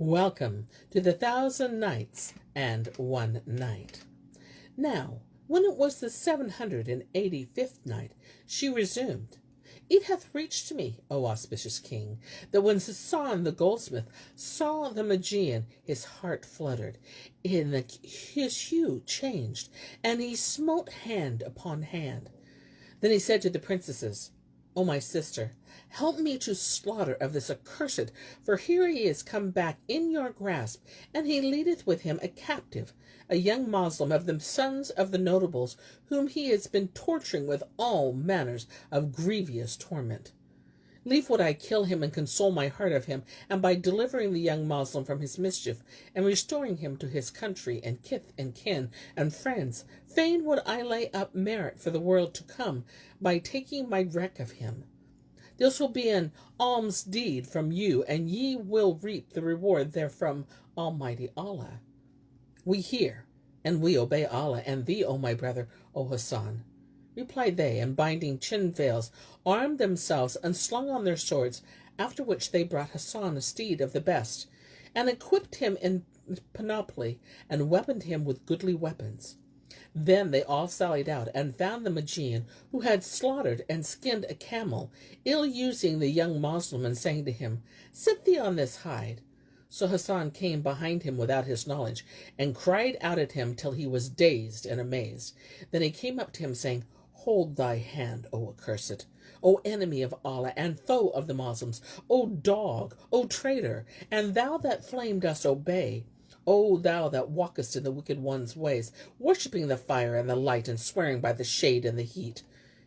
Welcome to the 1000 Nights and 1 Night. Now, when it was the 785th night, she resumed, It hath reached me, O auspicious king, that when Hassan the goldsmith saw the Magian, his heart fluttered, his hue changed, and he smote hand upon hand. Then he said to the princesses, O my sister, help me to slaughter of this accursed, for here he is come back in your grasp, and he leadeth with him a captive, a young Moslem of the sons of the notables, whom he has been torturing with all manners of grievous torment. Leave would I kill him and console my heart of him, and by delivering the young Moslem from his mischief, and restoring him to his country and kith and kin and friends, fain would I lay up merit for the world to come, by taking my wreck of him. This will be an alms deed from you, and ye will reap the reward therefrom, Almighty Allah. We hear, and we obey Allah and thee, O my brother, O Hassan. Replied they, and binding chin veils, armed themselves and slung on their swords, after which they brought Hassan a steed of the best, and equipped him in panoply, and weaponed him with goodly weapons. Then they all sallied out, and found the Magian, who had slaughtered and skinned a camel, ill-using the young Moslem, and saying to him, Sit thee on this hide. So Hassan came behind him without his knowledge, and cried out at him till he was dazed and amazed. Then he came up to him, saying, Hold thy hand, O accursed, O enemy of Allah, and foe of the Moslems, O dog, O traitor, and thou that flame dost obey, O thou that walkest in the wicked one's ways, worshipping the fire and the light, and swearing by the shade and the heat.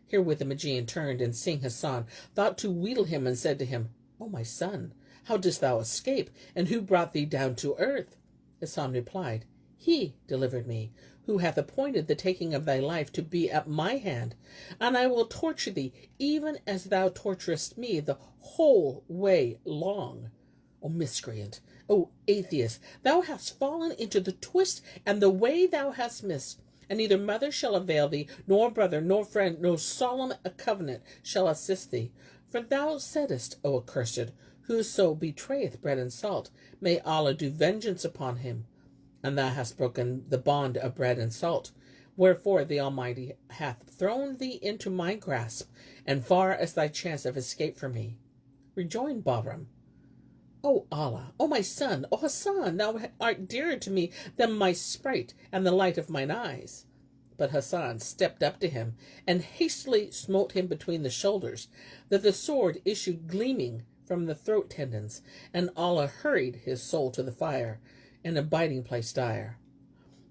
Herewith the Magian turned, and seeing Hassan, thought to wheedle him, and said to him, O my son, how didst thou escape, and who brought thee down to earth? Hassan replied, He delivered me, who hath appointed the taking of thy life to be at my hand, and I will torture thee, even as thou torturest me the whole way long. O miscreant, O atheist, thou hast fallen into the twist, and the way thou hast missed, and neither mother shall avail thee, nor brother, nor friend, nor solemn a covenant shall assist thee. For thou saidst, O accursed, whoso betrayeth bread and salt, may Allah do vengeance upon him. And thou hast broken the bond of bread and salt. Wherefore the Almighty hath thrown thee into my grasp, and far as thy chance of escape from me. Rejoined Bahram, O Allah, O my son, O Hassan, thou art dearer to me than my sprite and the light of mine eyes. But Hassan stepped up to him, and hastily smote him between the shoulders, that the sword issued gleaming from the throat tendons, and Allah hurried his soul to the fire, an abiding place dire.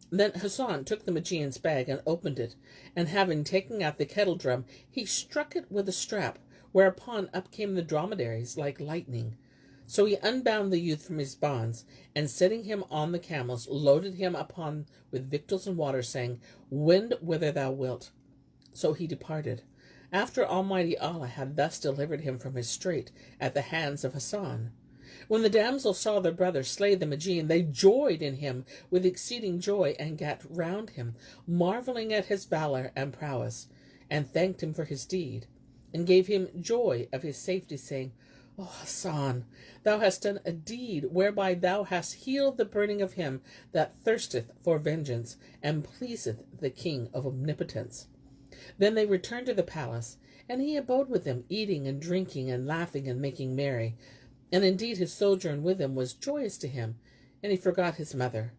Then Hassan took the Magian's bag and opened it, and having taken out the kettle drum, he struck it with a strap, whereupon up came the dromedaries like lightning. So he unbound the youth from his bonds, and setting him on the camels, loaded him upon with victuals and water, saying, Wend whither thou wilt. So he departed, after Almighty Allah had thus delivered him from his strait at the hands of Hassan. When the damsels saw their brother slay the Magian, they joyed in him with exceeding joy, and gat round him, marvelling at his valor and prowess, and thanked him for his deed, and gave him joy of his safety, saying, O Hassan, thou hast done a deed whereby thou hast healed the burning of him that thirsteth for vengeance, and pleaseth the King of omnipotence. Then they returned to the palace, and he abode with them, eating and drinking and laughing and making merry. And indeed his sojourn with them was joyous to him, and he forgot his mother.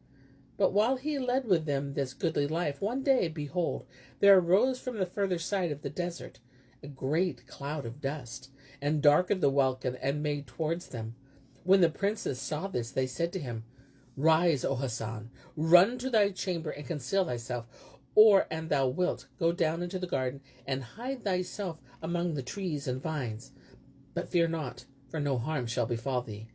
But while he led with them this goodly life, one day, behold, there arose from the further side of the desert a great cloud of dust, and darkened the welkin, and made towards them. When the princes saw this, they said to him, Rise, O Hassan, run to thy chamber, and conceal thyself, or, an thou wilt, go down into the garden, and hide thyself among the trees and vines. But fear not, for no harm shall befall thee.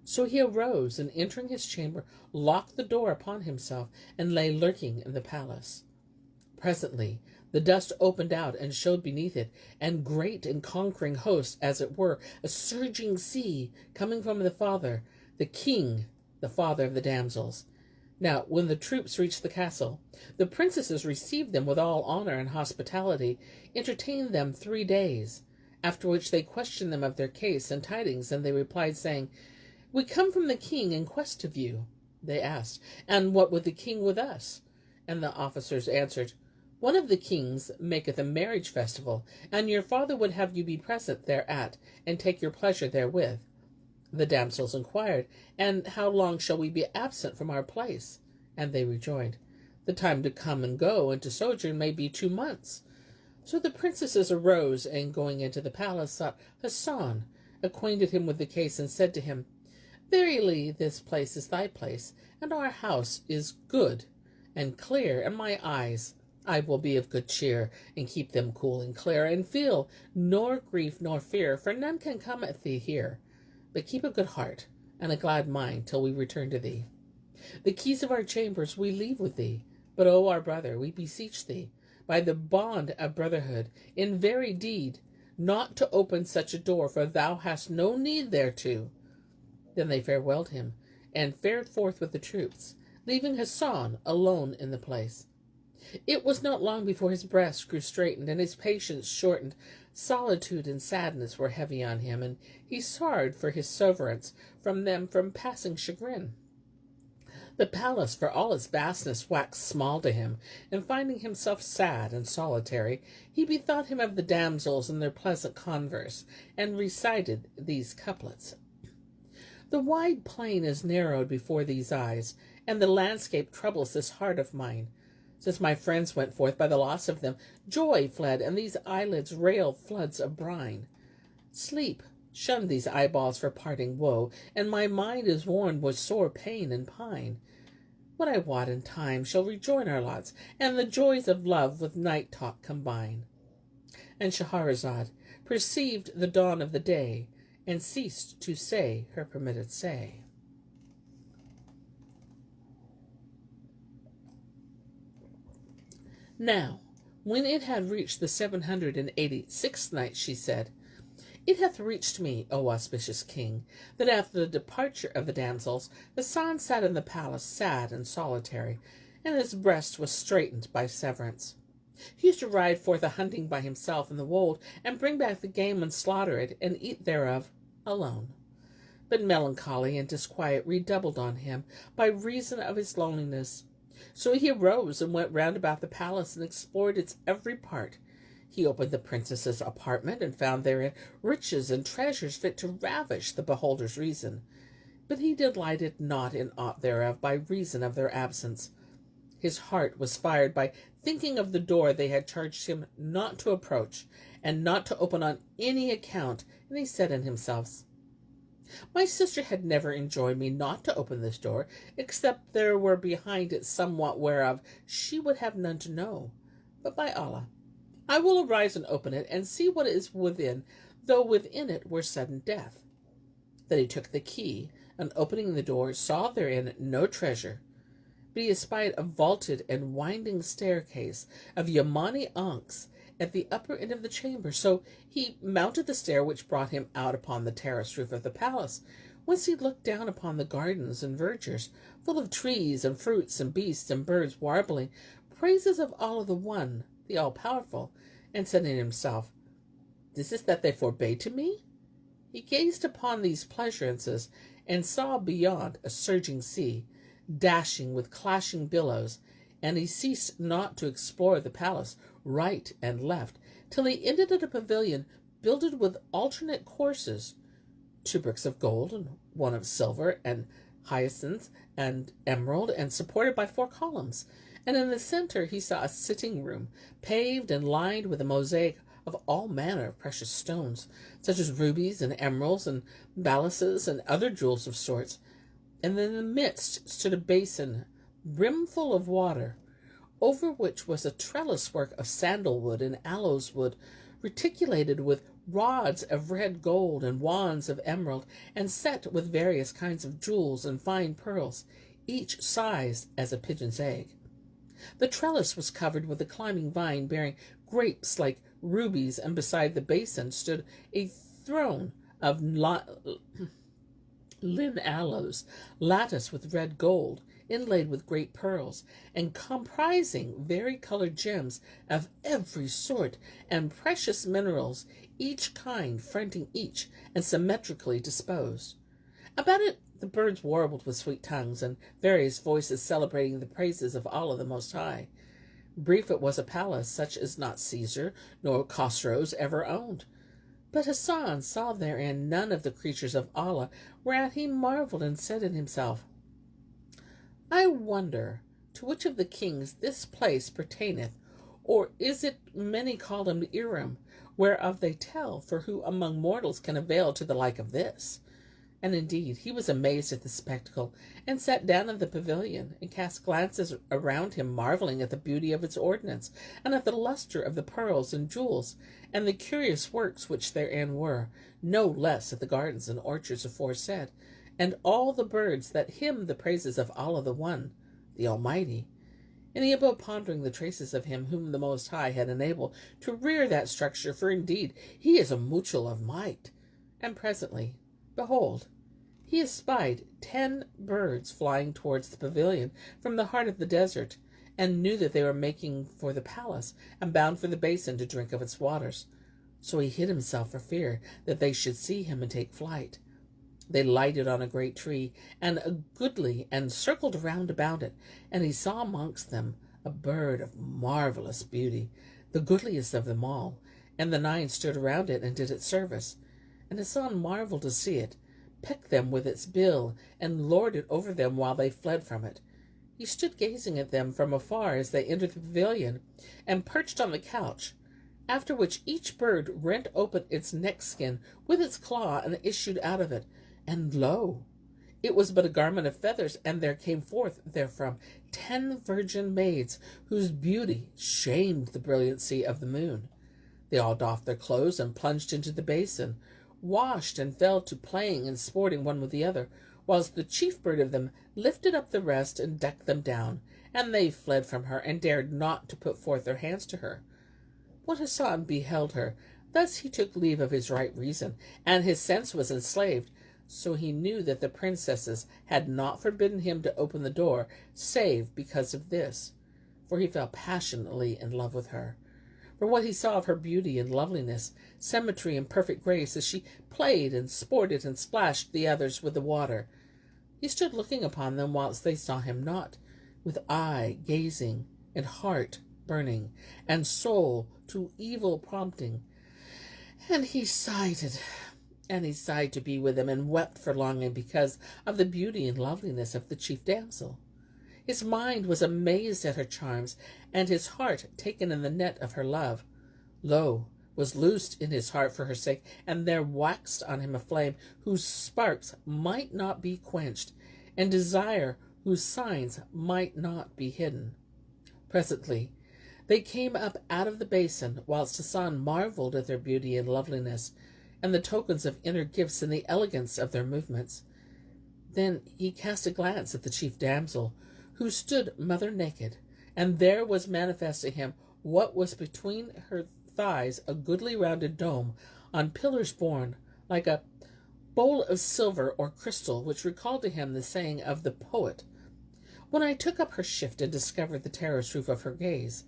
So he arose, and entering his chamber, locked the door upon himself, and lay lurking in the palace. Presently the dust opened out, and showed beneath it, and great and conquering host, as it were, a surging sea, coming from the king, the father of the damsels. Now, when the troops reached the castle, the princesses received them with all honor and hospitality, entertained them 3 days, after which they questioned them of their case and tidings, and they replied, saying, "We come from the king in quest of you," they asked. "And what would the king with us?" And the officers answered, "One of the kings maketh a marriage festival, and your father would have you be present thereat, and take your pleasure therewith." The damsels inquired, "And how long shall we be absent from our place?" And they rejoined, "The time to come and go and to sojourn may be 2 months." So the princesses arose, and going into the palace sought Hassan, acquainted him with the case, and said to him, "Verily this place is thy place, and our house is good and clear, and my eyes I will be of good cheer, and keep them cool and clear, and feel nor grief nor fear, for none can come at thee here. But keep a good heart and a glad mind till we return to thee. The keys of our chambers we leave with thee, but, O our brother, we beseech thee, by the bond of brotherhood, in very deed, not to open such a door, for thou hast no need thereto." Then they farewelled him, and fared forth with the troops, leaving Hassan alone in the place. It was not long before his breast grew straitened, and his patience shortened. Solitude and sadness were heavy on him, and he sorrowed for his severance from them from passing chagrin. The palace, for all its vastness, waxed small to him, and finding himself sad and solitary, he bethought him of the damsels and their pleasant converse, and recited these couplets. "The wide plain is narrowed before these eyes, and the landscape troubles this heart of mine. Since my friends went forth, by the loss of them, joy fled, and these eyelids rail floods of brine. Sleep shunned these eyeballs for parting woe, and my mind is worn with sore pain and pine. What I wot in time shall rejoin our lots, and the joys of love with night talk combine." And Shahrazad perceived the dawn of the day, and ceased to say her permitted say. Now, when it had reached the 786th night, she said, "It hath reached me, O auspicious king, that after the departure of the damsels, the sun sat in the palace sad and solitary, and his breast was straitened by severance. He used to ride forth a hunting by himself in the wold, and bring back the game and slaughter it, and eat thereof alone. But melancholy and disquiet redoubled on him by reason of his loneliness. So he arose and went round about the palace, and explored its every part. He opened the princess's apartment, and found therein riches and treasures fit to ravish the beholder's reason. But he delighted not in aught thereof by reason of their absence. His heart was fired by thinking of the door they had charged him not to approach, and not to open on any account, and he said in himself, My sister had never enjoined me not to open this door, except there were behind it somewhat whereof she would have none to know. But by Allah, I will arise and open it, and see what is within, though within it were sudden death. Then he took the key, and opening the door, saw therein no treasure, but he espied a vaulted and winding staircase of Yamani onyx at the upper end of the chamber. So he mounted the stair, which brought him out upon the terrace roof of the palace, whence he looked down upon the gardens and verdures, full of trees and fruits and beasts and birds warbling praises of Allah the One, the All-Powerful, and said in himself, This is that they forbade to me? He gazed upon these pleasurances, and saw beyond a surging sea, dashing with clashing billows, and he ceased not to explore the palace right and left, till he ended at a pavilion builded with alternate courses, 2 bricks of gold, and 1 of silver, and hyacinth, and emerald, and supported by 4 columns. And in the center he saw a sitting room, paved and lined with a mosaic of all manner of precious stones, such as rubies and emeralds and balances and other jewels of sorts. And in the midst stood a basin brimful of water, over which was a trellis work of sandalwood and aloes wood, reticulated with rods of red gold and wands of emerald, and set with various kinds of jewels and fine pearls, each sized as a pigeon's egg. The trellis was covered with a climbing vine bearing grapes like rubies, and beside the basin stood a throne of lin aloes, latticed with red gold, inlaid with great pearls, and comprising vari-colored gems of every sort, and precious minerals, each kind fronting each, and symmetrically disposed. About it The birds warbled with sweet tongues, and various voices celebrating the praises of Allah the Most High. Brief, it was a palace such as not Caesar nor Khosrow's ever owned. But Hassan saw therein none of the creatures of Allah, whereat he marveled and said in himself, I wonder to which of the kings this place pertaineth, or is it many called him Iram, whereof they tell, for who among mortals can avail to the like of this? And indeed he was amazed at the spectacle, and sat down in the pavilion, and cast glances around him, marvelling at the beauty of its ordinance, and at the lustre of the pearls and jewels, and the curious works which therein were, no less at the gardens and orchards aforesaid, and all the birds that hymn the praises of Allah the One, the Almighty. And he abode pondering the traces of him whom the Most High had enabled to rear that structure, for indeed he is a mutual of might. And presently, behold, he espied 10 birds flying towards the pavilion from the heart of the desert, and knew that they were making for the palace, and bound for the basin to drink of its waters. So he hid himself for fear that they should see him and take flight. They lighted on a great tree, and a goodly, and circled round about it, and he saw amongst them a bird of marvellous beauty, the goodliest of them all, and the 9 stood around it and did it service. And Hassan marvelled to see it, pecked them with its bill, and lorded over them while they fled from it. He stood gazing at them from afar as they entered the pavilion, and perched on the couch, after which each bird rent open its neck skin with its claw, and issued out of it. And lo, it was but a garment of feathers, and there came forth therefrom 10 virgin maids, whose beauty shamed the brilliancy of the moon. They all doffed their clothes, and plunged into the basin, washed, and fell to playing and sporting one with the other, whilst the chief bird of them lifted up the rest and decked them down, and they fled from her, and dared not to put forth their hands to her. When Hassan beheld her, thus he took leave of his right reason, and his sense was enslaved. So he knew that the princesses had not forbidden him to open the door, save because of this, for he fell passionately in love with her. For what he saw of her beauty and loveliness, symmetry and perfect grace, as she played and sported and splashed the others with the water. He stood looking upon them whilst they saw him not, with eye gazing, and heart burning, and soul to evil prompting. And he sighed to be with them, and wept for longing because of the beauty and loveliness of the chief damsel. His mind was amazed at her charms, and his heart taken in the net of her love. Lo, was loosed in his heart for her sake, and there waxed on him a flame whose sparks might not be quenched, and desire whose signs might not be hidden. Presently they came up out of the basin, whilst Hassan marvelled at their beauty and loveliness, and the tokens of inner gifts and the elegance of their movements. Then he cast a glance at the chief damsel, who stood mother naked, and there was manifest to him what was between her thighs a goodly rounded dome, on pillars borne, like a bowl of silver or crystal, which recalled to him the saying of the poet, When I took up her shift and discovered the terrace roof of her gaze,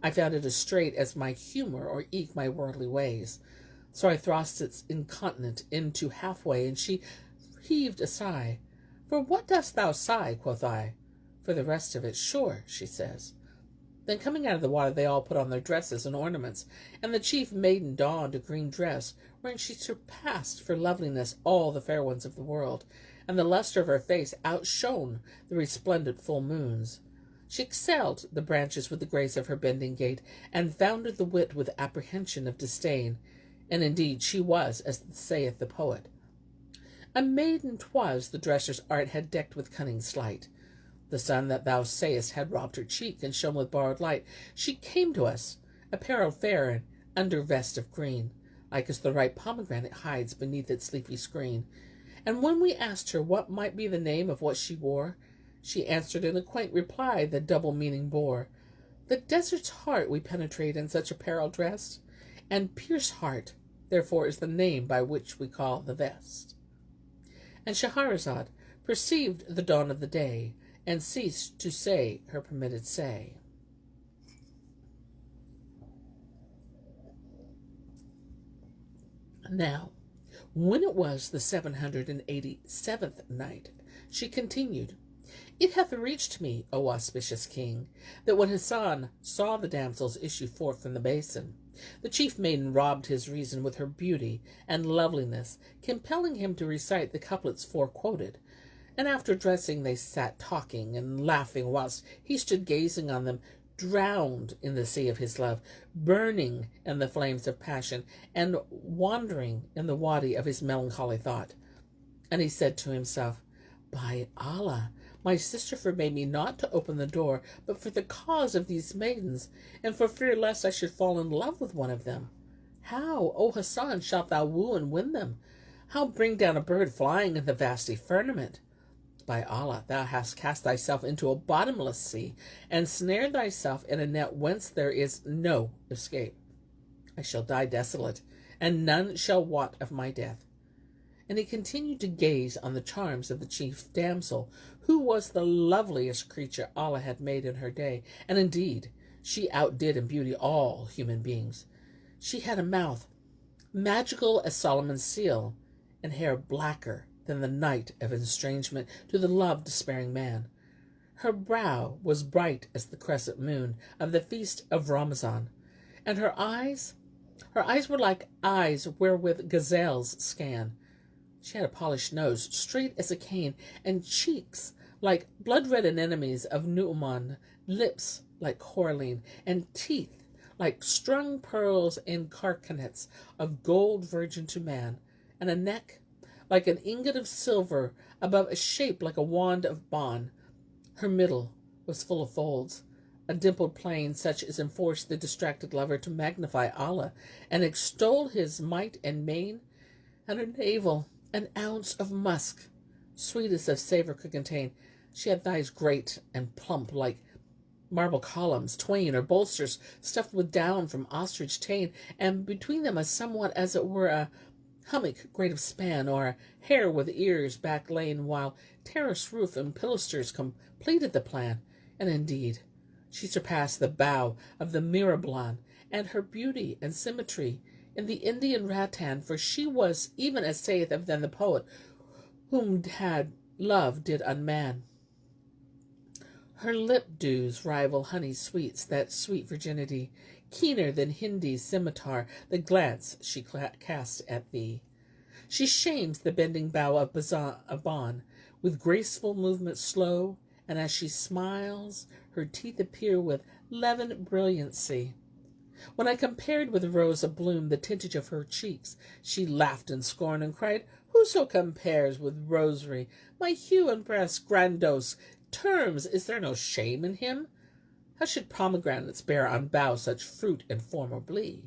I found it as straight as my humour or eke my worldly ways. So I thrust its incontinent into halfway, and she heaved a sigh. For what dost thou sigh, quoth I? For the rest of it, sure, she says. Then coming out of the water, they all put on their dresses and ornaments, and the chief maiden donned a green dress, wherein she surpassed for loveliness all the fair ones of the world, and the lustre of her face outshone the resplendent full moons. She excelled the branches with the grace of her bending gait, and founded the wit with apprehension of disdain. And indeed she was, as saith the poet, A maiden 'twas the dresser's art had decked with cunning sleight. The sun that thou sayest had robbed her cheek, and shone with borrowed light. She came to us, apparelled fair and under vest of green, like as the ripe pomegranate hides beneath its leafy screen. And when we asked her what might be the name of what she wore, she answered in a quaint reply that double meaning bore. The desert's heart we penetrate in such apparel dressed, and pierce heart, therefore, is the name by which we call the vest. And Shahrazad perceived the dawn of the day, and ceased to say her permitted say. Now, When it was the 787th night, she continued, It hath reached me, O auspicious king, that when Hassan saw the damsels issue forth from the basin, the chief maiden robbed his reason with her beauty and loveliness, compelling him to recite the couplets forequoted. And after dressing they sat talking and laughing, whilst he stood gazing on them, drowned in the sea of his love, burning in the flames of passion, and wandering in the wadi of his melancholy thought. And he said to himself, By Allah, my sister forbade me not to open the door, but for the cause of these maidens, and for fear lest I should fall in love with one of them. How, O Hassan, shalt thou woo and win them? How bring down a bird flying in the vasty firmament? By Allah, thou hast cast thyself into a bottomless sea, and snared thyself in a net whence there is no escape. I shall die desolate, and none shall wot of my death. And he continued to gaze on the charms of the chief damsel, who was the loveliest creature Allah had made in her day, and indeed she outdid in beauty all human beings. She had a mouth magical as Solomon's seal, and hair blacker than the night of estrangement to the love-despairing man. Her brow was bright as the crescent moon of the feast of Ramazan, and her eyes were like eyes wherewith gazelles scan. She had a polished nose, straight as a cane, and cheeks like blood-red anemones of Nu'man, lips like coralline, and teeth like strung pearls in carcanets of gold virgin to man, and a neck like an ingot of silver above a shape like a wand of bond. Her middle was full of folds, a dimpled plane such as enforced the distracted lover to magnify Allah and extol his might and main, and her navel an ounce of musk, sweetest of savour could contain. She had thighs great and plump like marble columns, twain or bolsters stuffed with down from ostrich ta'en, and between them a somewhat as it were a hummock great of span, or a hare with ears back lain, while terrace roof and pilasters completed the plan. And indeed she surpassed the bow of the Mirabilan, and her beauty and symmetry in the Indian rattan, for she was, even as saith of them the poet, whom had love did unman. Her lip dews rival honey sweets, that sweet virginity, keener than Hindy's scimitar, the glance she casts at thee. She shames the bending bow of Ban, with graceful movement slow, and as she smiles, her teeth appear with levin brilliancy. When I compared with a rose of bloom the tintage of her cheeks, she laughed in scorn and cried, Whoso compares with rosary, my hue and breast grandiose terms, is there no shame in him? How should pomegranates bear on bough such fruit in form or blee?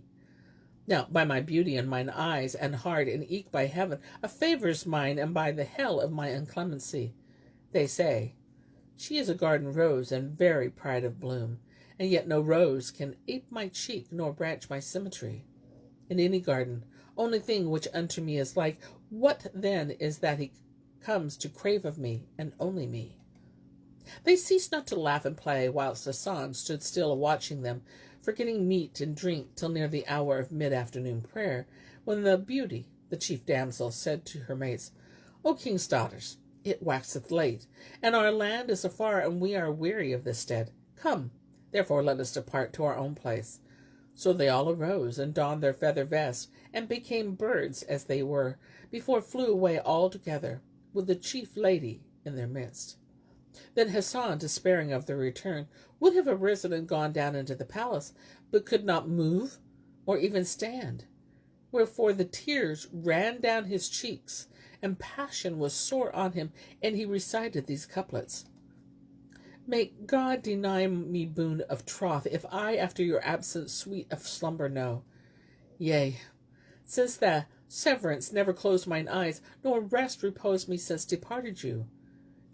Now, by my beauty and mine eyes and heart, and eke by heaven, a favour's mine, and by the hell of my inclemency. They say, She is a garden rose, and very pride of bloom, and yet no rose can ape my cheek, nor branch my symmetry. In any garden, only thing which unto me is like, what then is that he comes to crave of me, and only me? They ceased not to laugh and play, whilst Hassan stood still a-watching them, forgetting meat and drink till near the hour of mid-afternoon prayer, when the beauty, the chief damsel, said to her mates, O king's daughters, it waxeth late, and our land is afar, and we are weary of this stead. Come, therefore let us depart to our own place. So they all arose, and donned their feather vests, and became birds as they were, before flew away all together, with the chief lady in their midst. Then Hassan, despairing of their return, would have arisen and gone down into the palace, but could not move or even stand, wherefore the tears ran down his cheeks, and passion was sore on him, and he recited these couplets. May God deny me boon of troth, if I after your absence sweet of slumber know. Yea, since the severance never closed mine eyes, nor rest reposed me since departed you.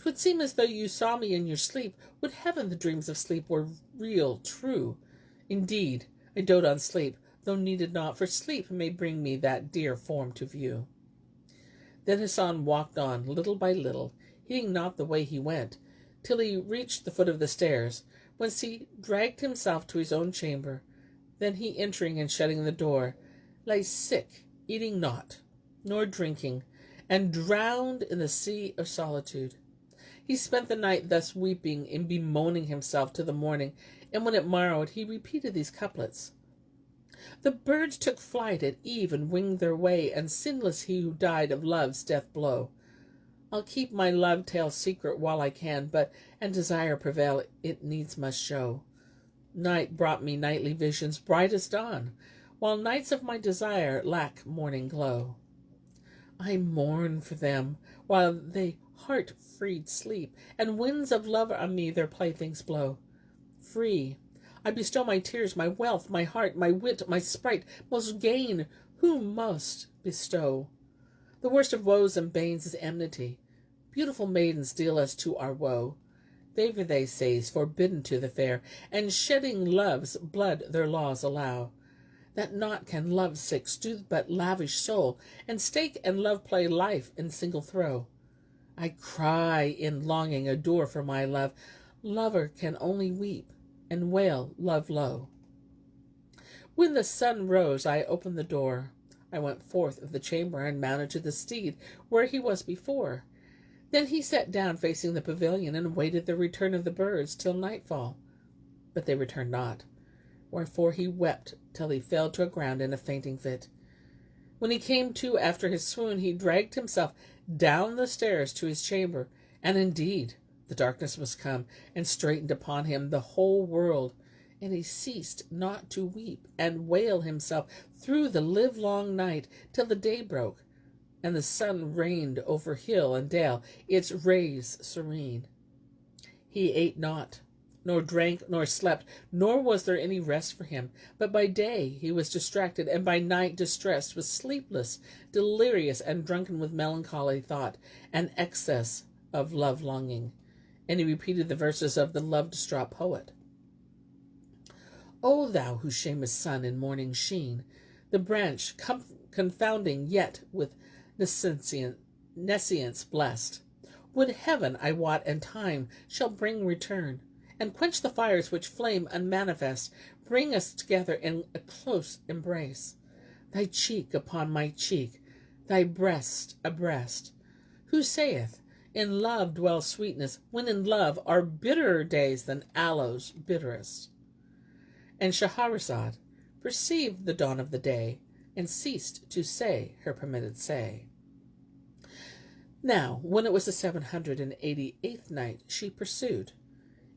'Twould seem as though you saw me in your sleep. Would heaven the dreams of sleep were real, true. Indeed, I dote on sleep, though needed not, for sleep may bring me that dear form to view. Then Hassan walked on, little by little, heeding not the way he went, till he reached the foot of the stairs, whence he dragged himself to his own chamber. Then he, entering and shutting the door, lay sick, eating naught, nor drinking, and drowned in the sea of solitude. He spent the night thus weeping and bemoaning himself till the morning, and when it morrowed he repeated these couplets. The birds took flight at eve and winged their way, and sinless he who died of love's death blow. I'll keep my love tale secret while I can, but and desire prevail, it needs must show. Night brought me nightly visions bright as dawn, while nights of my desire lack morning glow. I mourn for them, while they heart-freed sleep, and winds of love on me their playthings blow. Free, I bestow my tears, my wealth, my heart, my wit, my sprite, most gain, who most bestow. The worst of woes and banes is enmity. Beautiful maidens deal us to our woe. Favor, they say, is forbidden to the fair, and shedding love's blood their laws allow. That naught can love's sick soothe but lavish soul, and stake and love play life in single throw. I cry in longing, adore for my love. Lover can only weep, and wail love low. When the sun rose, I opened the door. I went forth of the chamber and mounted to the steed where he was before. Then he sat down facing the pavilion and waited the return of the birds till nightfall. But they returned not, wherefore he wept till he fell to the ground in a fainting fit. When he came to after his swoon, he dragged himself down the stairs to his chamber, and indeed the darkness was come, and straitened upon him the whole world, and he ceased not to weep and wail himself through the livelong night till the day broke, and the sun reigned over hill and dale, its rays serene. He ate not, nor drank, nor slept, nor was there any rest for him. But by day he was distracted, and by night distressed, was sleepless, delirious, and drunken with melancholy thought, and excess of love-longing. And he repeated the verses of the love-distraught poet. O thou who shamest sun in morning sheen, the branch confounding yet with nescience blessed, would heaven, I wot, and time shall bring return, and quench the fires which flame unmanifest, bring us together in a close embrace, thy cheek upon my cheek, thy breast a breast. Who saith, in love dwells sweetness, when in love are bitterer days than aloes bitterest? And Scheherazade perceived the dawn of the day, and ceased to say her permitted say. Now, when it was the 788th night, she pursued.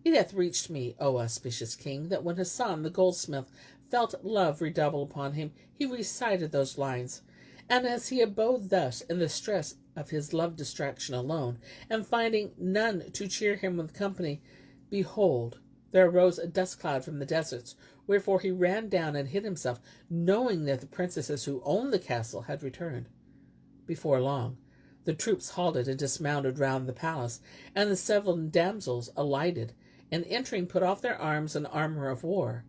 It hath reached me, O auspicious king, that when Hassan the goldsmith felt love redouble upon him, he recited those lines. And as he abode thus in the stress of his love distraction alone, and finding none to cheer him with company, behold, there arose a dust cloud from the deserts, wherefore he ran down and hid himself, knowing that the princesses who owned the castle had returned. Before long, the troops halted and dismounted round the palace, and the 7 damsels alighted, and entering put off their arms and armor of war.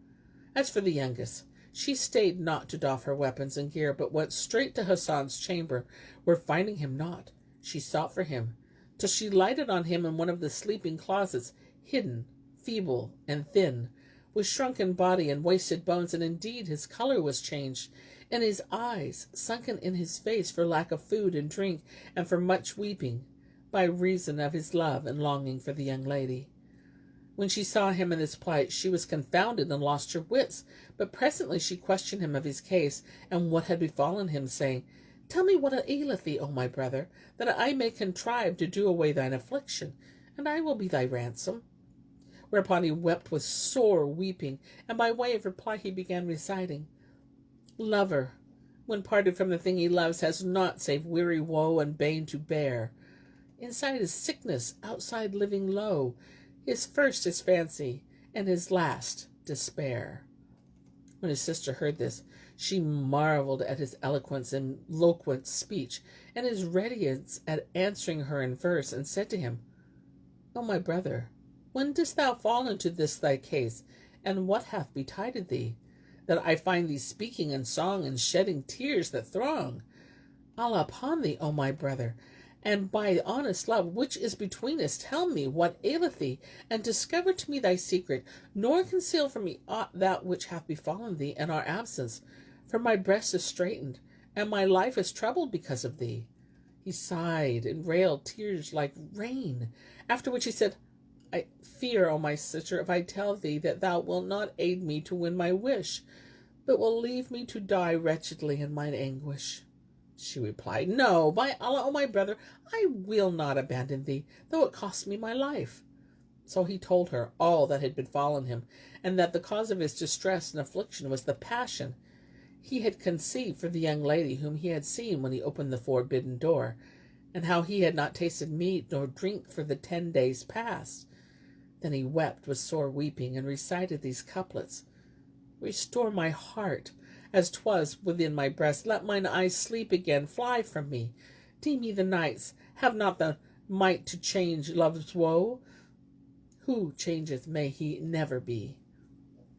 As for the youngest, she stayed not to doff her weapons and gear, but went straight to Hassan's chamber, where finding him not, she sought for him, till she lighted on him in one of the sleeping closets, hidden, feeble, and thin, with shrunken body and wasted bones, and indeed his color was changed, and his eyes sunken in his face for lack of food and drink, and for much weeping, by reason of his love and longing for the young lady. When she saw him in this plight, she was confounded and lost her wits, but presently she questioned him of his case, and what had befallen him, saying, Tell me what aileth thee, O my brother, that I may contrive to do away thine affliction, and I will be thy ransom. Whereupon he wept with sore weeping, and by way of reply he began reciting, Lover, when parted from the thing he loves, has naught save weary woe and bane to bear. Inside is sickness, outside living low, his first is fancy, and his last despair. When his sister heard this, she marveled at his eloquence and loquent speech, and his readiness at answering her in verse, and said to him, O my brother, when didst thou fall into this thy case, and what hath betided thee, that I find thee speaking in song and shedding tears that throng? Allah upon thee, O my brother, and by honest love which is between us, tell me what aileth thee, and discover to me thy secret, nor conceal from me aught that which hath befallen thee in our absence, for my breast is straitened, and my life is troubled because of thee. He sighed and railed tears like rain, after which he said, I fear, O my sister, if I tell thee that thou wilt not aid me to win my wish, but will leave me to die wretchedly in mine anguish. She replied, No, by Allah, O my brother, I will not abandon thee, though it cost me my life. So he told her all that had befallen him, and that the cause of his distress and affliction was the passion he had conceived for the young lady whom he had seen when he opened the forbidden door, and how he had not tasted meat nor drink for the 10 days past. Then he wept with sore weeping, and recited these couplets. Restore my heart, as 'twas within my breast. Let mine eyes sleep again, fly from me. Deem ye the nights have not the might to change love's woe? Who changeth may he never be.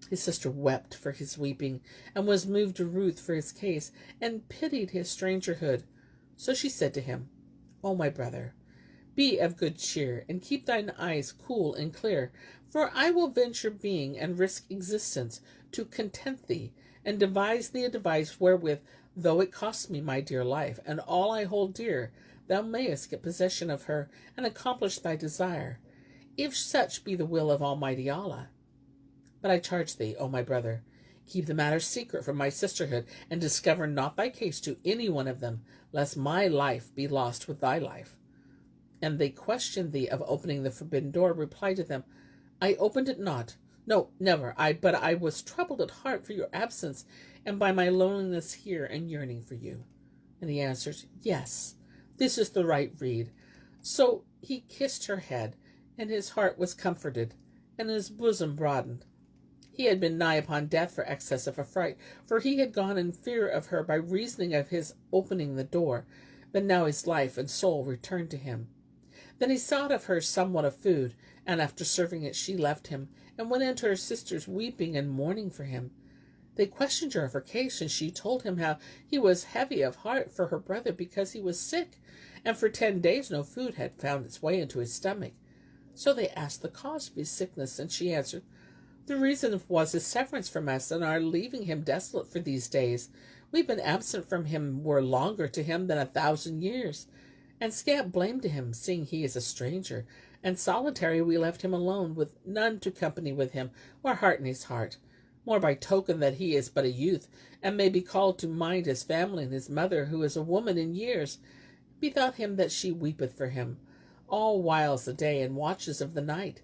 His sister wept for his weeping, and was moved to ruth for his case, and pitied his strangerhood. So she said to him, O my brother, be of good cheer, and keep thine eyes cool and clear, for I will venture being and risk existence to content thee, and devise thee a device wherewith, though it cost me my dear life, and all I hold dear, thou mayest get possession of her, and accomplish thy desire, if such be the will of Almighty Allah. But I charge thee, O my brother, keep the matter secret from my sisterhood, and discover not thy case to any one of them, lest my life be lost with thy life. And they questioned thee of opening the forbidden door. Reply to them, I opened it not. No, never. But I was troubled at heart for your absence, and by my loneliness here and yearning for you. And he answered, Yes, this is the right rede. So he kissed her head, and his heart was comforted, and his bosom broadened. He had been nigh upon death for excess of affright, for he had gone in fear of her by reasoning of his opening the door, but now his life and soul returned to him. Then he sought of her somewhat of food, and after serving it she left him, and went into her sisters weeping and mourning for him. They questioned her of her case, and she told him how he was heavy of heart for her brother because he was sick, and for 10 days no food had found its way into his stomach. So they asked the cause of his sickness, and she answered, The reason was his severance from us, and our leaving him desolate for these days. We've been absent from him were longer to him than 1,000 years. And scant blame to him, seeing he is a stranger, and solitary we left him alone, with none to company with him, or hearten his heart, more by token that he is but a youth, and may be called to mind his family and his mother, who is a woman in years. Bethought him that she weepeth for him, all whiles the day and watches of the night,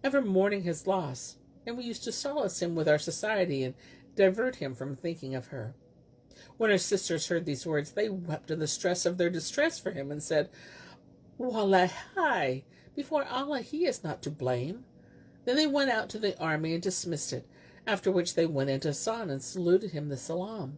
ever mourning his loss, and we used to solace him with our society, and divert him from thinking of her. When her sisters heard these words, they wept in the stress of their distress for him, and said, Wallahi, before Allah he is not to blame. Then they went out to the army and dismissed it, after which they went into Hassan and saluted him the salam.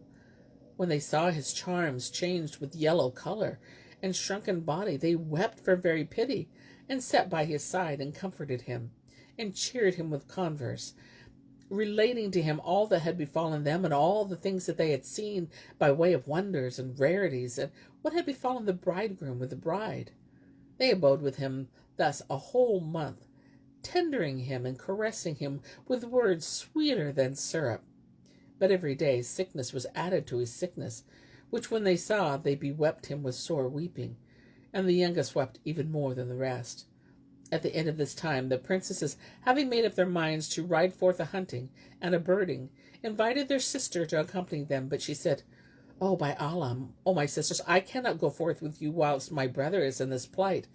When they saw his charms changed with yellow color and shrunken body, they wept for very pity, and sat by his side and comforted him, and cheered him with converse, relating to him all that had befallen them, and all the things that they had seen by way of wonders and rarities, and what had befallen the bridegroom with the bride. They abode with him thus a whole month, tendering him and caressing him with words sweeter than syrup. But every day sickness was added to his sickness, which when they saw, they bewept him with sore weeping, and the youngest wept even more than the rest. At the end of this time, the princesses, having made up their minds to ride forth a hunting and a birding, invited their sister to accompany them, but she said, Oh, by Allah, O my sisters, I cannot go forth with you whilst my brother is in this plight,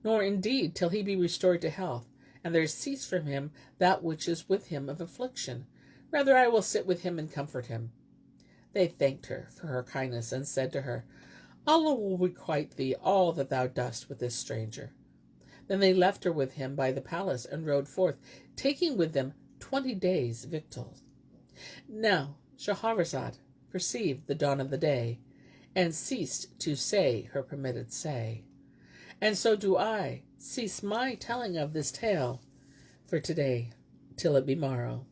nor indeed till he be restored to health, and there cease from him that which is with him of affliction. Rather I will sit with him and comfort him. They thanked her for her kindness, and said to her, Allah will requite thee all that thou dost with this stranger. Then they left her with him by the palace, and rode forth, taking with them 20 days' victuals. Now Shahrazad perceived the dawn of the day, and ceased to say her permitted say. And so do I cease my telling of this tale for today, till it be morrow.